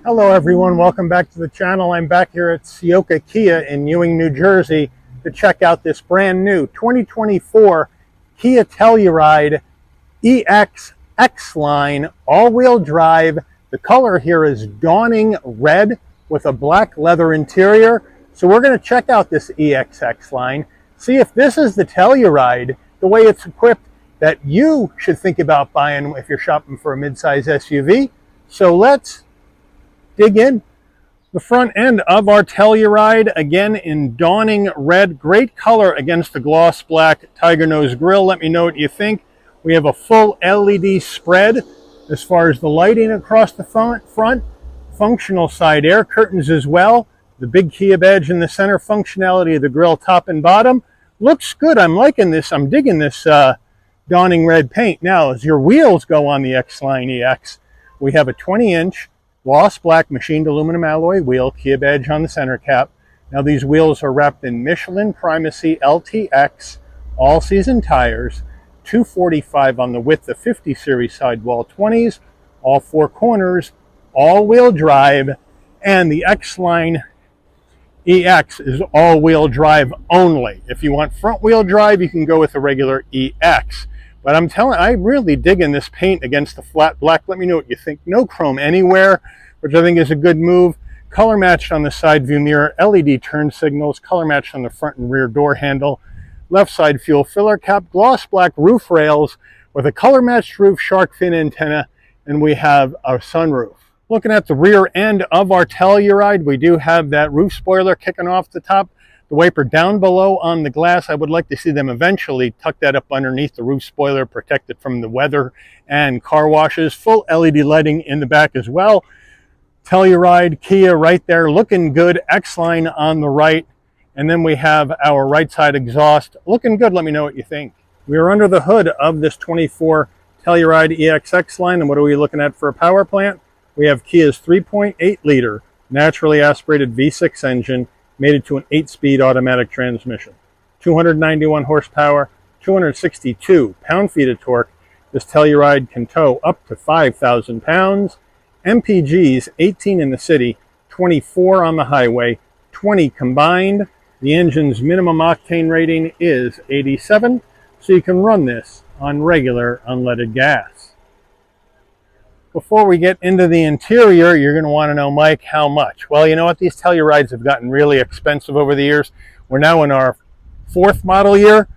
Hello everyone, welcome back to the channel. I'm back here at Ciocca Kia in Ewing, New Jersey to check out this brand new 2024 Kia Telluride EX XLine all-wheel drive. The color here is dawning red with a black leather interior. So we're going to check out this EX XLine, see if this is the Telluride, the way it's equipped, that you should think about buying if you're shopping for a midsize SUV. So let's dig in. The front end of our Telluride, again in dawning red, great color against the gloss black tiger nose grille. Let me know what you think. We have a full LED spread as far as the lighting across the front, functional side air curtains as well, the big Kia badge in the center, functionality of the grille top and bottom. Looks good. I'm liking this. I'm digging this dawning red paint. Now, as your wheels go on the XLine EX, we have a 20-inch gloss black machined aluminum alloy wheel, Kia badge on the center cap. Now these wheels are wrapped in Michelin Primacy LTX all-season tires, 245 on the width of 50 series sidewall 20s, all four corners, all-wheel drive, and the XLine EX is all-wheel drive only. If you want front-wheel drive, you can go with the regular EX. But I'm really digging this paint against the flat black. Let me know what you think. No chrome anywhere, which I think is a good move. Color matched on the side view mirror, LED turn signals, color matched on the front and rear door handle, left side fuel filler cap, gloss black roof rails with a color matched roof, shark fin antenna, and we have our sunroof. Looking at the rear end of our Telluride, we do have that roof spoiler kicking off the top. The wiper down below on the glass, I would like to see them eventually tuck that up underneath the roof spoiler, protect it from the weather and car washes. Full LED lighting in the back as well. Telluride, Kia right there, looking good. XLine on the right. And then we have our right side exhaust. Looking good. Let me know what you think. We are under the hood of this 24 Telluride EX XLine. And what are we looking at for a power plant? We have Kia's 3.8 liter naturally aspirated V6 engine, mated to an 8-speed automatic transmission. 291 horsepower, 262 pound-feet of torque. This Telluride can tow up to 5,000 pounds. MPGs, 18 in the city, 24 on the highway, 20 combined. The engine's minimum octane rating is 87, so you can run this on regular unleaded gas. Before we get into the interior, you're going to want to know, Mike, how much? Well, you know what? These Tellurides have gotten really expensive over the years. We're now in our fifth model year,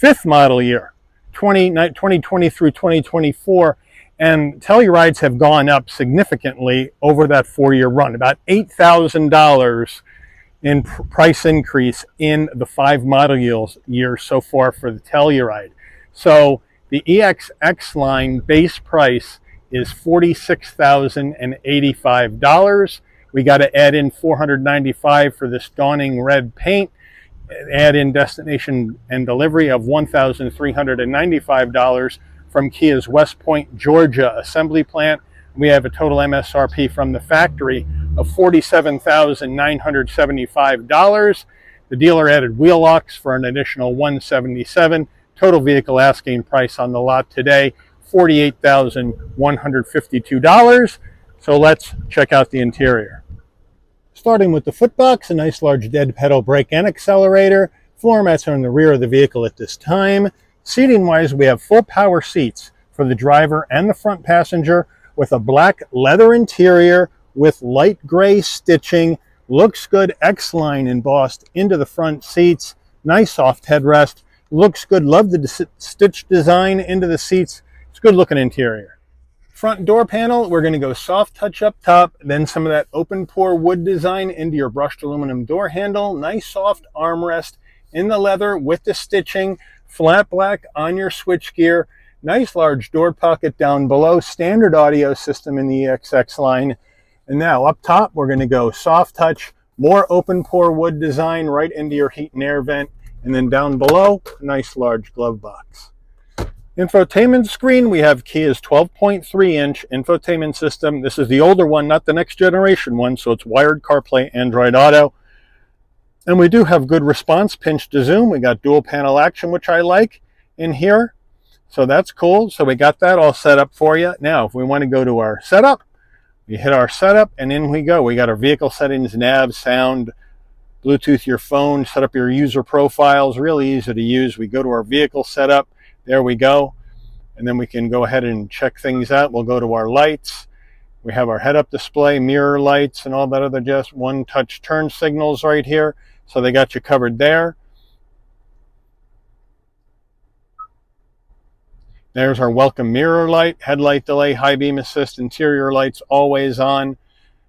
2020 through 2024, and Tellurides have gone up significantly over that 4-year run, about $8,000 in price increase in the 5 model years so far for the Telluride. So the EX XLine base price is $46,085. We got to add in $495 for this dawning red paint, add in destination and delivery of $1,395 from Kia's West Point, Georgia assembly plant. We have a total MSRP from the factory of $47,975. The dealer added wheel locks for an additional $177. Total vehicle asking price on the lot today, $48,152. So let's check out the interior. Starting with the footbox, a nice large dead pedal brake and accelerator. Floor mats are in the rear of the vehicle at this time. Seating wise, we have full power seats for the driver and the front passenger with a black leather interior with light gray stitching. Looks good. XLine embossed into the front seats. Nice soft headrest. Looks good. Love the stitch design into the seats. It's a good looking interior. Front door panel, we're going to go soft touch up top, then some of that open pore wood design into your brushed aluminum door handle. Nice soft armrest in the leather with the stitching. Flat black on your switchgear. Nice large door pocket down below. Standard audio system in the EX XLine. And now up top, we're going to go soft touch, more open pore wood design right into your heat and air vent. And then down below, a nice large glove box. Infotainment screen, we have Kia's 12.3-inch infotainment system. This is the older one, not the next generation one, so it's wired CarPlay, Android Auto. And we do have good response, pinch to zoom. We got dual panel action, which I like in here. So that's cool. So we got that all set up for you. Now, if we want to go to our setup, We hit our setup, and in we go. We got our vehicle settings, nav, sound, Bluetooth your phone, set up your user profiles, really easy to use. We go to our vehicle setup, there we go, and then we can go ahead and check things out. We'll go to our lights. We have our head-up display, mirror lights, and all that other just one-touch turn signals right here. So they got you covered there. There's our welcome mirror light, headlight delay, high beam assist, interior lights always on.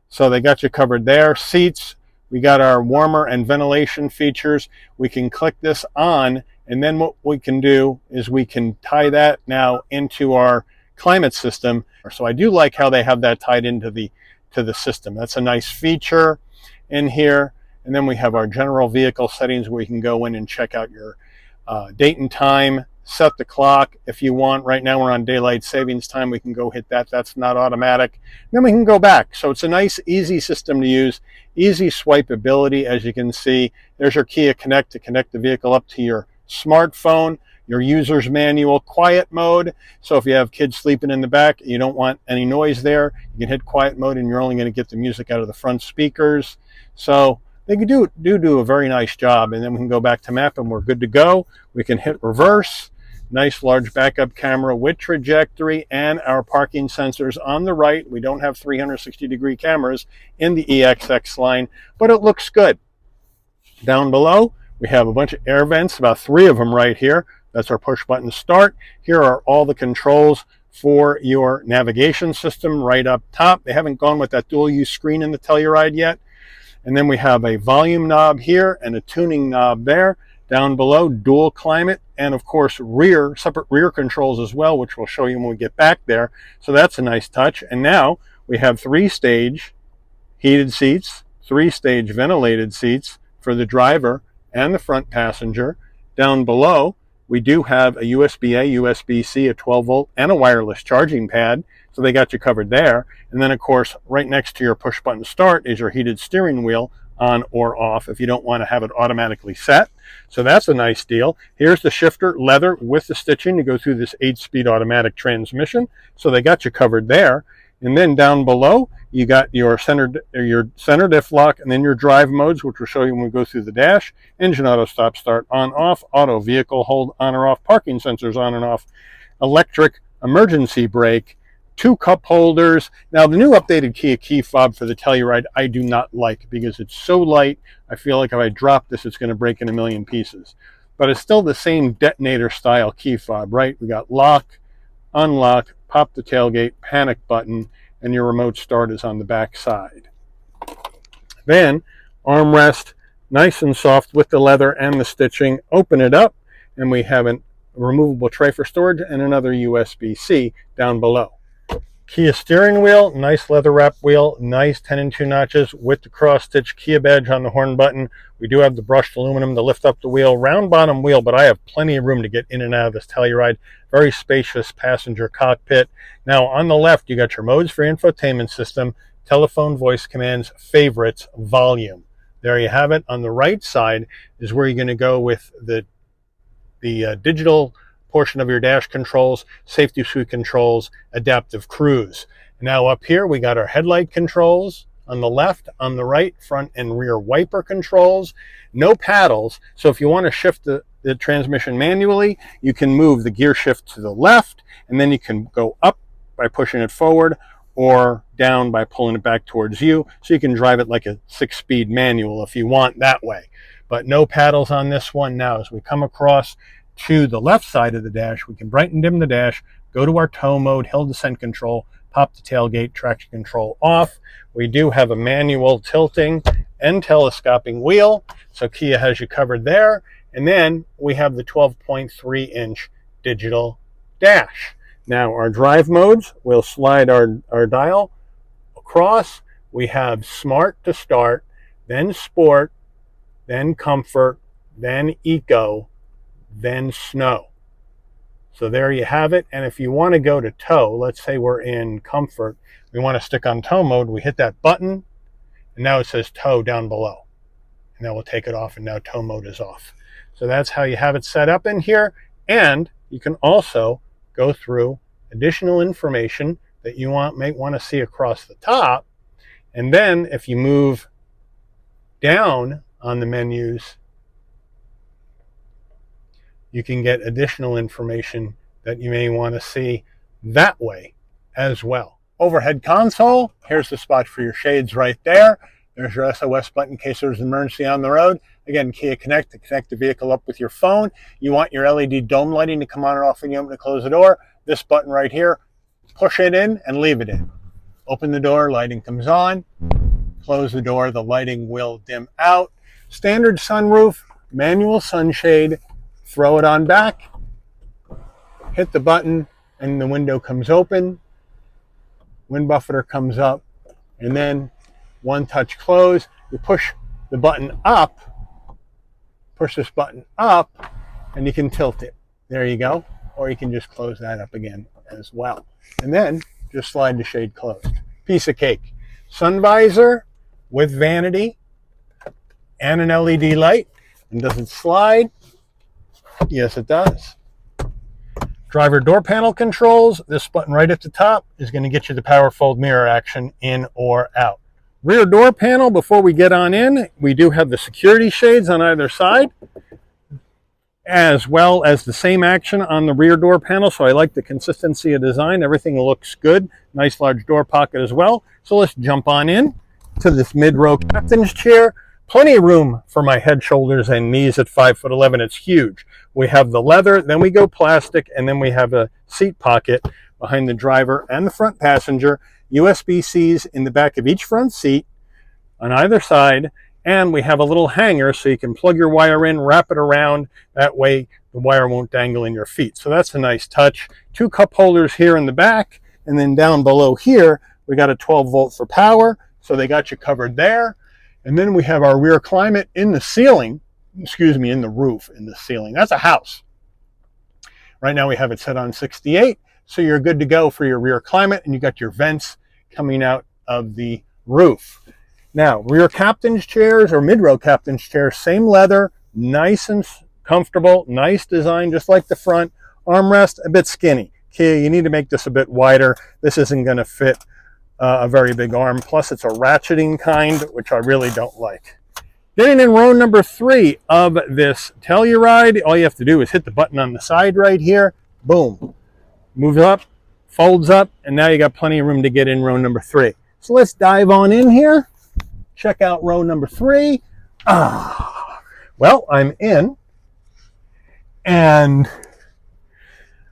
So they got you covered there. Seats, we got our warmer and ventilation features. We can click this on, and then what we can do is we can tie that now into our climate system. So I do like how they have that tied into the system. That's a nice feature in here. And then we have our general vehicle settings where you can go in and check out your date and time, set the clock if you want. Right now we're on daylight savings time. We can go hit that. That's not automatic. Then we can go back. So it's a nice, easy system to use. Easy swipeability, as you can see. There's your Kia Connect to connect the vehicle up to your smartphone. Your user's manual, quiet mode. So if you have kids sleeping in the back, you don't want any noise there, you can hit quiet mode and you're only going to get the music out of the front speakers. So they can do a very nice job. And then we can go back to map and we're good to go. We can hit reverse. Nice large backup camera with trajectory and our parking sensors on the right. We don't have 360-degree cameras in the XLine, but it looks good. Down below, we have a bunch of air vents, about 3 of them right here. That's our push button start. Here are all the controls for your navigation system right up top. They haven't gone with that dual use screen in the Telluride yet. And then we have a volume knob here and a tuning knob there. Down below, dual climate, and of course separate rear controls as well, which we'll show you when we get back there. So that's a nice touch. And now we have 3-stage heated seats, 3-stage ventilated seats for the driver and the front passenger. Down below, we do have a USB-A, USB-C, a 12-volt, and a wireless charging pad. So they got you covered there. And then, of course, right next to your push-button start is your heated steering wheel, on or off if you don't want to have it automatically set. So that's a nice deal. Here's the shifter, leather with the stitching to go through this 8-speed automatic transmission. So they got you covered there. And then down below, you got your center diff lock, and then your drive modes, which we'll show you when we go through the dash. Engine auto stop start on off, auto vehicle hold on or off, parking sensors on and off, electric emergency brake, 2 cup holders. Now the new updated Kia key fob for the Telluride I do not like because it's so light. I feel like if I drop this it's going to break in a million pieces. But it's still the same detonator style key fob, right? We got lock, unlock, pop the tailgate, panic button, and your remote start is on the back side. Then armrest, nice and soft with the leather and the stitching. Open it up and we have a removable tray for storage and another USB-C down below. Kia steering wheel, nice leather wrap wheel, nice 10 2 notches with the cross-stitch Kia badge on the horn button. We do have the brushed aluminum to lift up the wheel, round bottom wheel, but I have plenty of room to get in and out of this Telluride. Very spacious passenger cockpit. Now on the left, you got your modes for infotainment system, telephone voice commands, favorites, volume. There you have it. On the right side is where you're going to go with the digital portion of your dash controls, safety suite controls, adaptive cruise. Now up here we got our headlight controls on the left, on the right, front and rear wiper controls, no paddles. So if you want to shift the transmission manually, you can move the gear shift to the left, and then you can go up by pushing it forward or down by pulling it back towards you. So you can drive it like a 6-speed manual if you want that way. But no paddles on this one. Now as we come across to the left side of the dash, we can brighten dim the dash, go to our tow mode, hill descent control, pop the tailgate, traction control off. We do have a manual tilting and telescoping wheel, so Kia has you covered there. And then we have the 12.3-inch digital dash. Now our drive modes, we'll slide our dial across. We have smart to start, then sport, then comfort, then eco, then snow. So there you have it. And if you want to go to tow, let's say we're in comfort, we want to stick on tow mode, we hit that button, and now it says tow down below. And then we'll take it off, and now tow mode is off. So that's how you have it set up in here. And you can also go through additional information that you might want to see across the top. And then if you move down on the menus, you can get additional information that you may want to see that way as well. Overhead console, here's the spot for your shades right there. There's your SOS button in case there's an emergency on the road. Again, Kia Connect to connect the vehicle up with your phone. You want your LED dome lighting to come on and off when you open and close the door. This button right here, push it in and leave it in. Open the door, lighting comes on. Close the door, the lighting will dim out. Standard sunroof, manual sunshade. Throw it on back, hit the button, and the window comes open. Wind buffeter comes up, and then one touch close. You push the button up, push this button up, and you can tilt it. There you go. Or you can just close that up again as well. And then just slide the shade closed. Piece of cake. Sun visor with vanity and an LED light. And does it slide? Yes, it does. Driver door panel controls. This button right at the top is going to get you the power fold mirror action in or out. Rear door panel, before we get on in, we do have the security shades on either side, as well as the same action on the rear door panel. So I like the consistency of design. Everything looks good. Nice large door pocket as well. So let's jump on in to this mid-row captain's chair. Plenty of room for my head, shoulders, and knees at 5'11". It's huge. We have the leather, then we go plastic, and then we have a seat pocket behind the driver and the front passenger. USB-Cs in the back of each front seat on either side, and we have a little hanger so you can plug your wire in, wrap it around. That way the wire won't dangle in your feet. So that's a nice touch. 2 cup holders here in the back, and then down below here we got a 12 volt for power, so they got you covered there. And then we have our rear climate in the ceiling, in the roof, in the ceiling. That's a house. Right now we have it set on 68, so you're good to go for your rear climate, and you got your vents coming out of the roof. Now, rear captain's chairs or mid-row captain's chairs, same leather, nice and comfortable, nice design, just like the front. Armrest, a bit skinny. Kia, you need to make this a bit wider. This isn't going to fit a very big arm. Plus, it's a ratcheting kind, which I really don't like. Getting in row number 3 of this Telluride, all you have to do is hit the button on the side right here. Boom. Moves up, folds up, and now you got plenty of room to get in row number 3. So let's dive on in here. Check out row number 3. Well, I'm in. And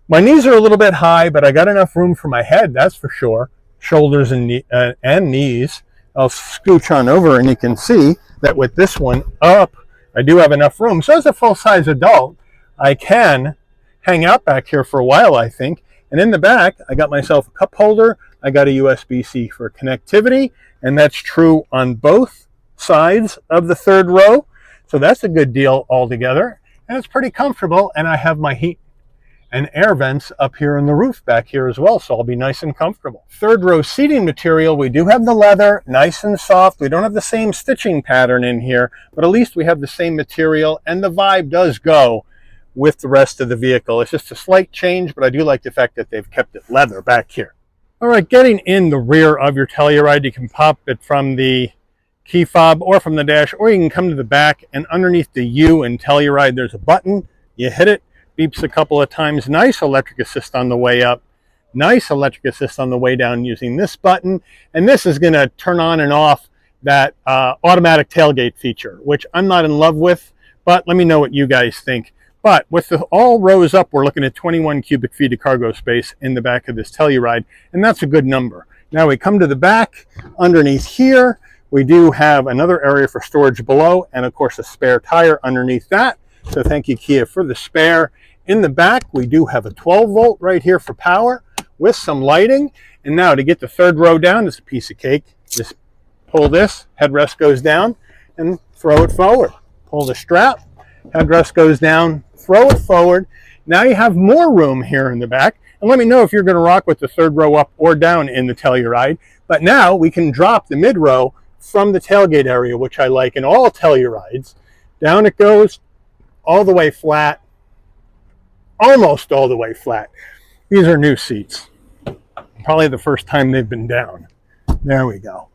my knees are a little bit high, but I got enough room for my head, that's for sure. Shoulders and knees. I'll scooch on over and you can see that with this one up, I do have enough room. So as a full-size adult, I can hang out back here for a while, I think. And in the back, I got myself a cup holder. I got a USB-C for connectivity, and that's true on both sides of the third row. So that's a good deal altogether. And it's pretty comfortable, and I have my heat and air vents up here in the roof back here as well, so I'll be nice and comfortable. Third row seating material, we do have the leather, nice and soft. We don't have the same stitching pattern in here, but at least we have the same material, and the vibe does go with the rest of the vehicle. It's just a slight change, but I do like the fact that they've kept it leather back here. All right, getting in the rear of your Telluride, you can pop it from the key fob or from the dash, or you can come to the back, and underneath the U in Telluride, there's a button. You hit it, beeps a couple of times. Nice electric assist on the way up. Nice electric assist on the way down using this button. And this is going to turn on and off that automatic tailgate feature, which I'm not in love with, but let me know what you guys think. But with all rows up, we're looking at 21 cubic feet of cargo space in the back of this Telluride, and that's a good number. Now we come to the back. Underneath here, we do have another area for storage below, and of course a spare tire underneath that. So thank you, Kia, for the spare. In the back, we do have a 12 volt right here for power with some lighting. And now to get the third row down, it's a piece of cake. Just pull this, headrest goes down, and throw it forward. Pull the strap, headrest goes down, throw it forward. Now you have more room here in the back. And let me know if you're going to rock with the third row up or down in the Telluride. But now we can drop the mid row from the tailgate area, which I like in all Tellurides. Down it goes, all the way flat, almost all the way flat. These are new seats. Probably the first time they've been down. There we go.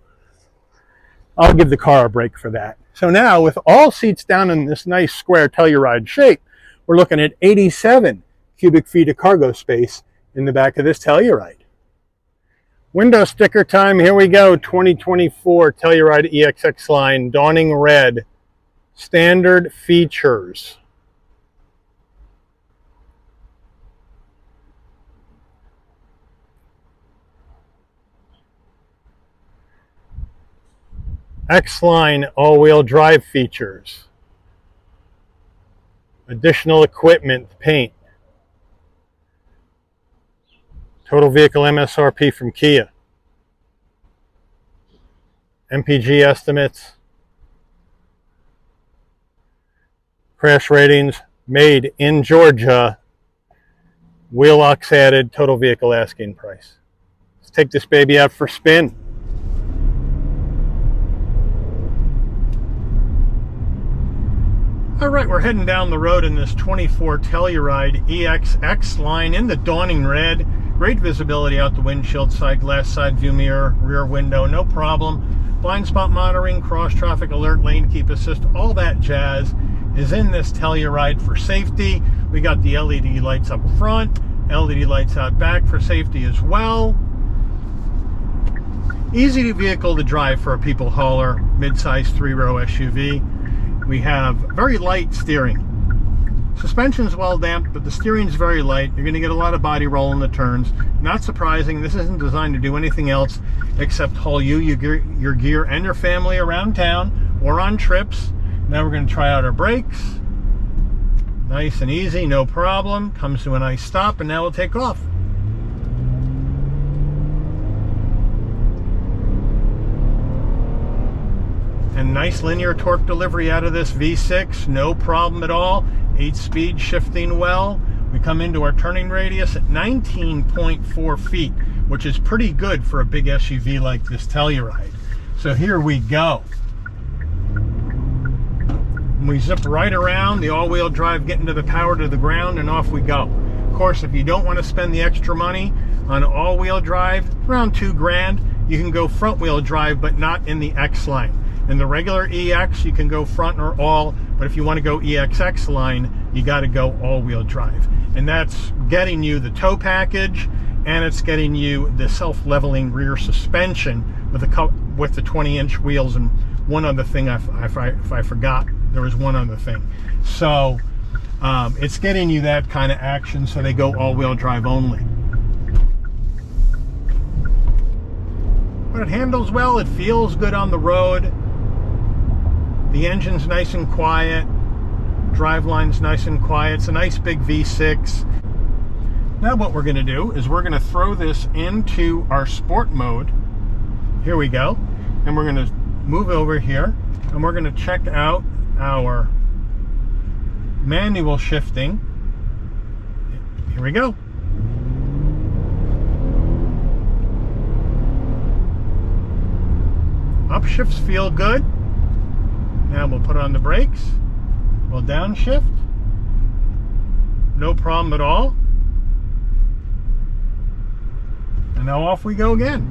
I'll give the car a break for that. So now, with all seats down in this nice square Telluride shape, we're looking at 87 cubic feet of cargo space in the back of this Telluride. Window sticker time, here we go. 2024 Telluride EX XLine, dawning red. Standard features. XLine all-wheel drive features. Additional equipment, paint. Total vehicle MSRP from Kia. MPG estimates. Crash ratings, made in Georgia. Wheel locks added, total vehicle asking price. Let's take this baby out for a spin. All right, we're heading down the road in this 24 Telluride EX XLine in the dawning red. Great visibility out the windshield, side glass, side view mirror, rear window, no problem. Blind spot monitoring, cross traffic alert, lane keep assist, all that jazz is in this Telluride for safety. We got the LED lights up front, LED lights out back for safety as well. Easy vehicle to drive for a people hauler, midsize 3-row SUV. We have very light steering. Suspension's well damped, but the steering's very light. You're going to get a lot of body roll in the turns. Not surprising. This isn't designed to do anything else except haul you, your gear, and your family around town or on trips. Now we're going to try out our brakes. Nice and easy, no problem. Comes to a nice stop, and now we'll take off. And nice linear torque delivery out of this V6, no problem at all. 8-speed, shifting well. We come into our turning radius at 19.4 feet, which is pretty good for a big SUV like this Telluride. So here we go. We zip right around, the all-wheel drive getting to the power to the ground, and off we go. Of course, if you don't want to spend the extra money on all-wheel drive, around $2 grand, you can go front-wheel drive, but not in the XLine. In the regular EX, you can go front or all, but if you want to go EX XLine, you got to go all-wheel drive. And that's getting you the tow package, and it's getting you the self-leveling rear suspension with the 20-inch wheels. And one other thing, if I forgot, there was one other thing. So it's getting you that kind of action, so they go all-wheel drive only. But it handles well, it feels good on the road. The engine's nice and quiet. Driveline's nice and quiet. It's a nice big V6. Now what we're going to do is we're going to throw this into our sport mode. Here we go. And we're going to move over here, and we're going to check out our manual shifting. Here we go. Upshifts feel good. Now we'll put on the brakes. We'll downshift. No problem at all. And now off we go again.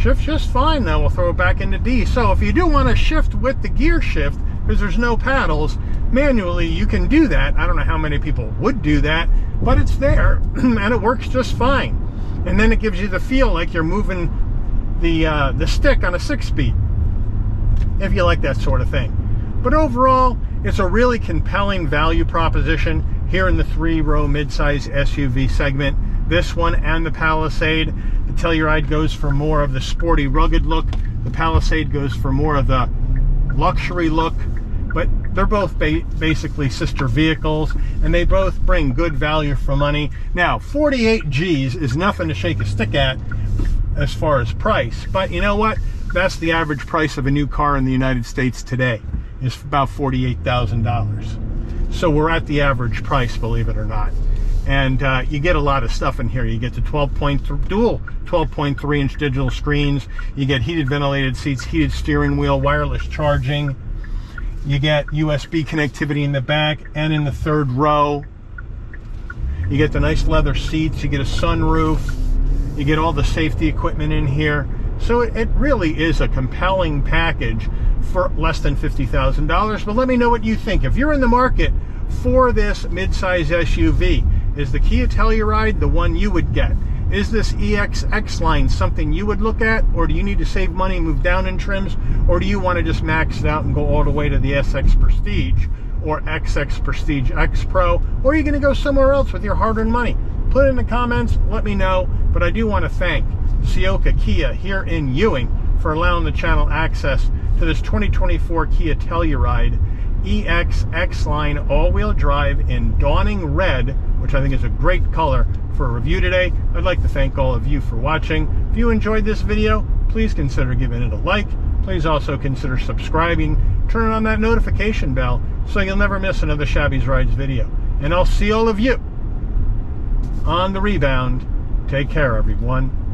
Shifts just fine. Now we'll throw it back into D. So if you do want to shift with the gear shift, because there's no paddles, manually you can do that. I don't know how many people would do that, but it's there and it works just fine. And then it gives you the feel like you're moving the stick on a 6-speed, if you like that sort of thing. But overall, it's a really compelling value proposition here in the 3-row midsize SUV segment. This one and the Palisade. The Telluride goes for more of the sporty, rugged look. The Palisade goes for more of the luxury look. But they're both basically sister vehicles, and they both bring good value for money. Now, 48 G's is nothing to shake a stick at as far as price, but you know what? That's the average price of a new car in the United States today, is about $48,000. So we're at the average price, believe it or not. And you get a lot of stuff in here. You get the dual 12.3-inch digital screens. You get heated ventilated seats, heated steering wheel, wireless charging. You get USB connectivity in the back and in the third row. You get the nice leather seats, you get a sunroof, you get all the safety equipment in here. So it really is a compelling package for less than $50,000. But let me know what you think. If you're in the market for this midsize SUV, is the Kia Telluride the one you would get? Is this XLine something you would look at? Or do you need to save money and move down in trims? Or do you want to just max it out and go all the way to the SX Prestige or XX Prestige X Pro? Or are you going to go somewhere else with your hard-earned money? Put it in the comments, let me know. But I do want to thank Ciocca Kia here in Ewing for allowing the channel access to this 2024 Kia Telluride EX XLine all-wheel drive in dawning red, which I think is a great color for a review today. I'd like to thank all of you for watching. If you enjoyed this video, please consider giving it a like. Please also consider subscribing, turn on that notification bell so you'll never miss another Shabby's Rides video. And I'll see all of you on the rebound. Take care, everyone.